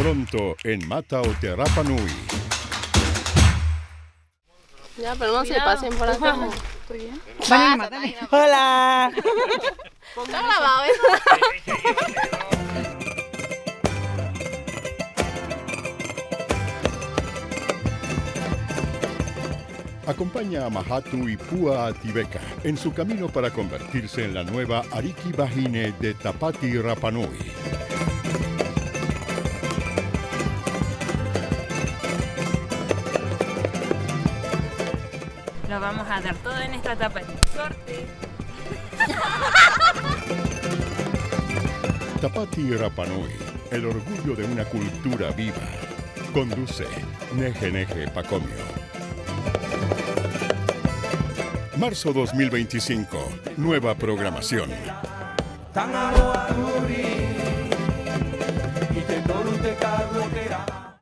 Pronto en Mata o Rapa Nui. Ya, pero no se pasen por acá. ¿Estoy bien? Hola. ¿Está grabado eso? Acompaña a Mahatu y Pua Ativeca en su camino para convertirse en la nueva Ariki Bahine de Tapati Rapa Nui. Lo vamos a dar todo en esta etapa. ¡Suerte! Tapati Rapa Nui, el orgullo de una cultura viva. Conduce Neje Neje Pacomio. Marzo 2025, nueva programación. Tangaroa nuri, ite toru te karu.